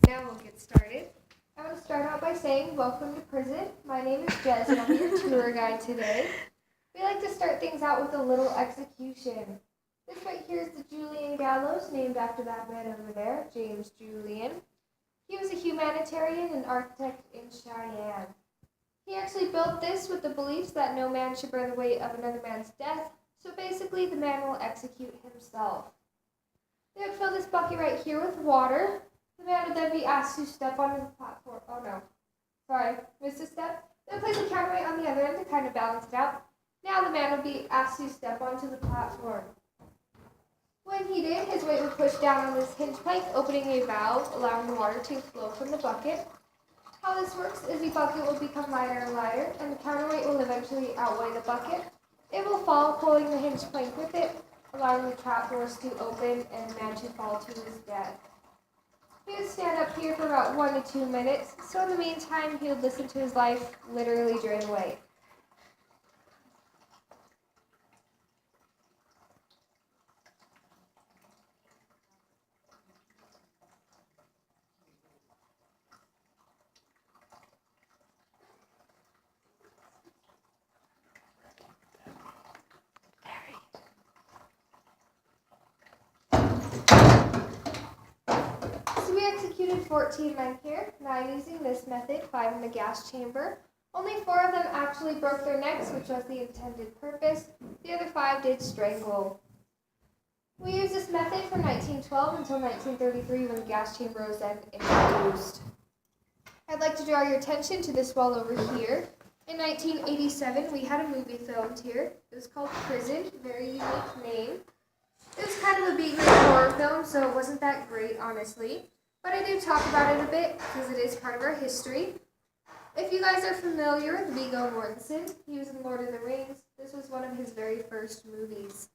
Now we'll get started. I want to start out by saying welcome to prison. My name is Jess and I'm your tour guide today. We like to start things out with a little execution. This right here is the Julian Gallows, named after that man over there, James Julian. He was a humanitarian and architect in Cheyenne. He actually built this with the beliefs that no man should bear the weight of another man's death, so basically the man will execute himself. They would fill this bucket right here with water. The man would then be asked to step onto the platform. Oh no, sorry, missed a step. Then place a counterweight on the other end to kind of balance it out. Now the man would be asked to step onto the platform. When he did, his weight would push down on this hinge plank, opening a valve, allowing the water to flow from the bucket. How this works is the bucket will become lighter and lighter, and the counterweight will eventually outweigh the bucket. It will fall, pulling the hinge plank with it, allowing the trap doors to open and the man to fall to his death. He would stand up here for about 1 to 2 minutes, so in the meantime, he would listen to his life literally drain away. We executed 14 men here, 9 using this method, 5 in the gas chamber. Only 4 of them actually broke their necks, which was the intended purpose. The other 5 did strangle. We used this method from 1912 until 1933 when the gas chamber was then introduced. I'd like to draw your attention to this wall over here. In 1987, we had a movie filmed here. It was called Prison, very unique name. It was kind of a B-grade horror film, so it wasn't that great, honestly. But I do talk about it a bit because it is part of our history. If you guys are familiar with Viggo Mortensen, he was in Lord of the Rings. This was one of his very first movies.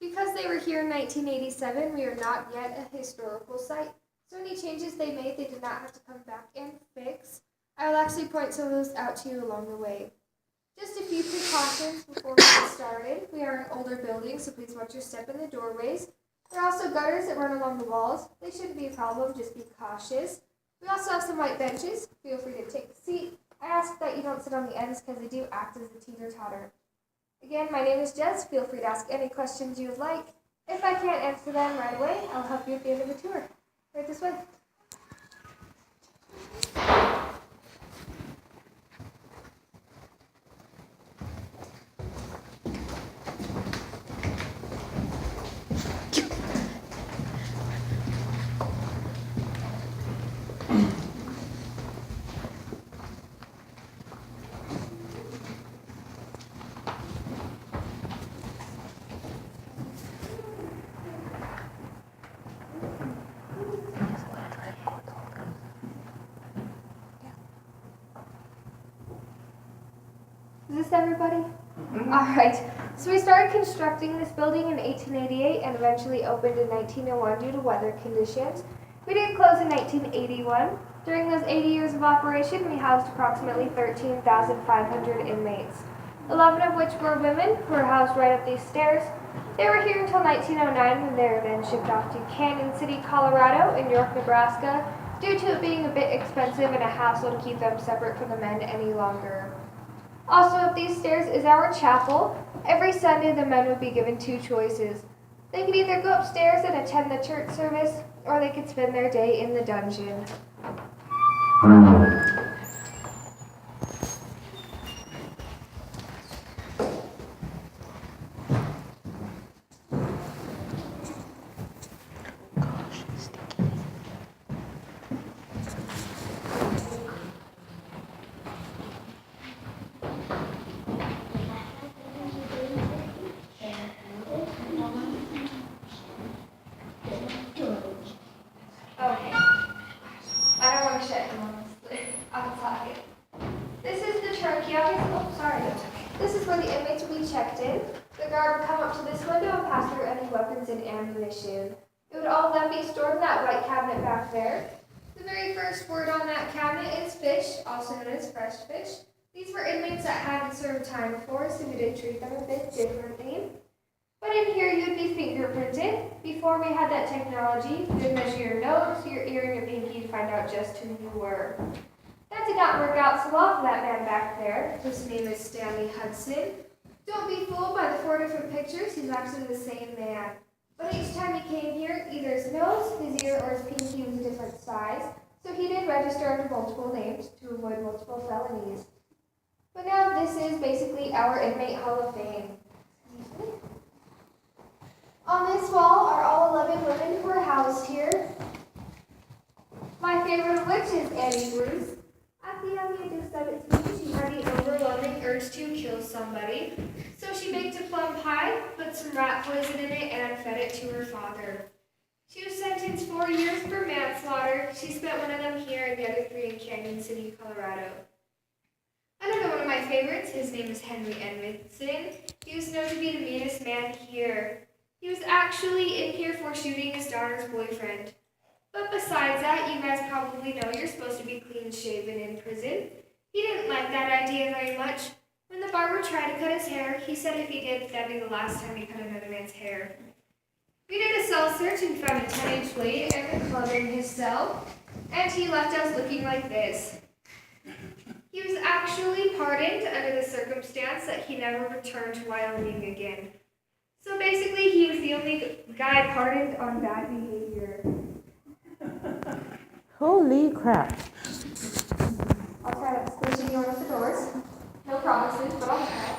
Because they were here in 1987, we are not yet a historical site. So any changes they made, they did not have to come back and fix. I will actually point some of those out to you along the way. Just a few precautions before we get started. We are an older building, so please watch your step in the doorways. There are also gutters that run along the walls. They shouldn't be a problem, just be cautious. We also have some white benches. Feel free to take a seat. I ask that you don't sit on the ends because they do act as a teeter-totter. Again, my name is Jess. Feel free to ask any questions you would like. If I can't answer them right away, I'll help you at the end of the tour. Right this way. Is this everybody? Alright, so we started constructing this building in 1888 and eventually opened in 1901 due to weather conditions. We did close in 1981. During those 80 years of operation, we housed approximately 13,500 inmates, 11 of which were women who were housed right up these stairs. They were here until 1909 when they were then shipped off to Canyon City, Colorado and York, Nebraska, due to it being a bit expensive and a hassle to keep them separate from the men any longer. Also up these stairs is our chapel. Every Sunday the men would be given 2 choices. They could either go upstairs and attend the church service, or they could spend their day in the dungeon. Okay. I don't want to shut him outside. This is the turnkey office. Oh, sorry. This is where the inmates will be checked in. The guard would come up to this window and pass through any weapons and ammunition. It would all then be stored in that white cabinet back there. The very first word on that cabinet is fish, also known as fresh fish. These were inmates that hadn't served time before, so we did treat them a bit differently. But in here, you'd be fingerprinted. Before we had that technology, you'd measure your nose, your ear, and your pinky to find out just who you were. That did not work out so well for that man back there. His name is Stanley Hudson. Don't be fooled by the 4 different pictures. He's actually the same man. But each time he came here, either his nose, his ear, or his pinky was a different size. So he did register under multiple names to avoid multiple felonies. But now this is basically our inmate hall of fame. On this wall are all 11 women who are housed here. My favorite of which is Annie Bruce. At the young age of 17, she had the overwhelming urge to kill somebody. So she baked a plum pie, put some rat poison in it, and fed it to her father. She was sentenced 4 years for manslaughter. She spent one of them here and the other 3 in Canyon City, Colorado. Another one of my favorites, his name is Henry Edmondson. He was known to be the meanest man here. He was actually in here for shooting his daughter's boyfriend. But besides that, you guys probably know you're supposed to be clean-shaven in prison. He didn't like that idea very much. When the barber tried to cut his hair, he said if he did, that'd be the last time he cut another man's hair. We did a cell search and found a 10-inch blade and a club in his cell, and he left us looking like this. He was actually pardoned under the circumstance that he never returned to Wyoming again. So basically, he was the only guy pardoned on bad behavior. Holy crap. I'll try not to squish anyone with the doors. No promises, but I'll try.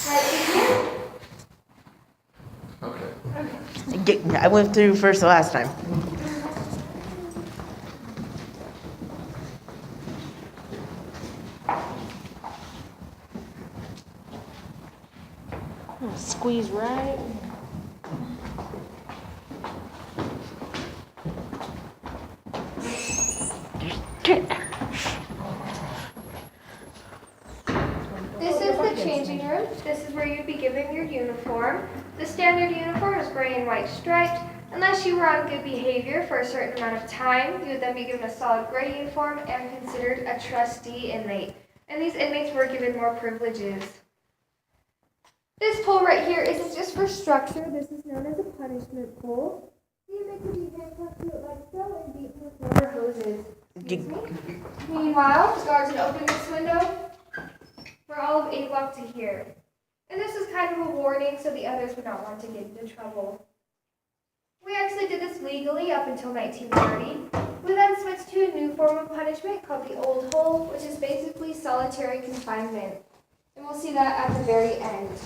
Right here? Okay. I went through first the last time. Squeeze right. This is the changing room. This is where you'd be given your uniform. The standard uniform is gray and white striped. Unless you were on good behavior for a certain amount of time, you would then be given a solid gray uniform and considered a trustee inmate. And these inmates were given more privileges. This pole right here isn't just for structure. This is known as a punishment pole. The inmates would be handcuffed to it like so and beaten with rubber hoses. Meanwhile, the guards would open this window for all of A Block to hear. And this is kind of a warning so the others would not want to get into trouble. We actually did this legally up until 1930. We then switched to a new form of punishment called the old hole, which is basically solitary confinement. And we'll see that at the very end.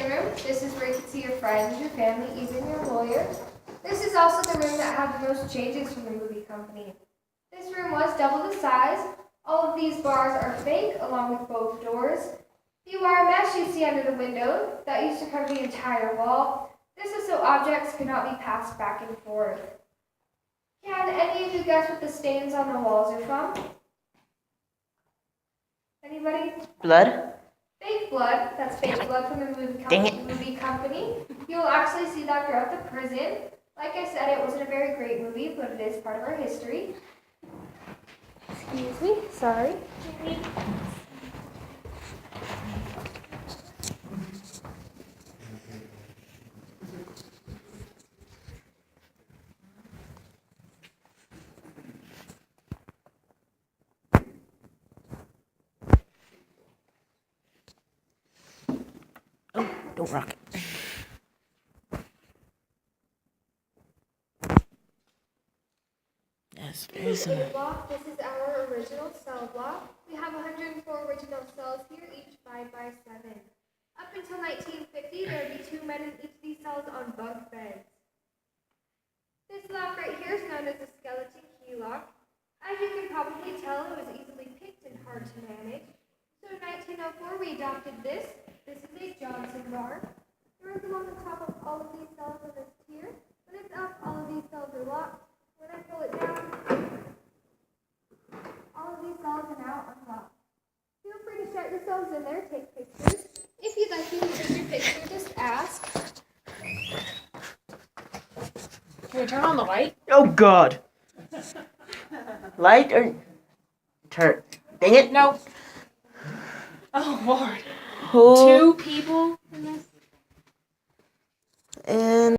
Room. This is where you can see your friends, your family, even your lawyer. This is also the room that had the most changes from the movie company. This room was double the size. All of these bars are fake, along with both doors. The wire mesh you see under the window, that used to cover the entire wall. This is so objects could not be passed back and forth. Can any of you guess what the stains on the walls are from? Anybody? Blood? Fake blood. That's fake blood from the movie company. You'll actually see that throughout the prison. Like I said, it wasn't a very great movie, but it is part of our history. Excuse me. Sorry. Oh, don't rock it. Yes, there is A block. This is our original cell block. We have 104 original cells here, each 5 by 7. Up until 1950, there would be 2 men in each of these cells on bunk beds. This lock right here is known as the skeleton key lock. As you can probably tell, it was easily picked and hard to manage. So in 1904, we adopted this. This is a Johnson bar. There is along the top of all of these cells in this tier. When it's up, all of these cells are locked. When I pull it down, all of these cells are now unlocked. Feel free to shut yourselves in there, take pictures. If you'd like me to take your picture, just ask. Can we turn on the light? Oh God! Light or turn? Dang it! No. Oh Lord. Oh. 2 people in this? And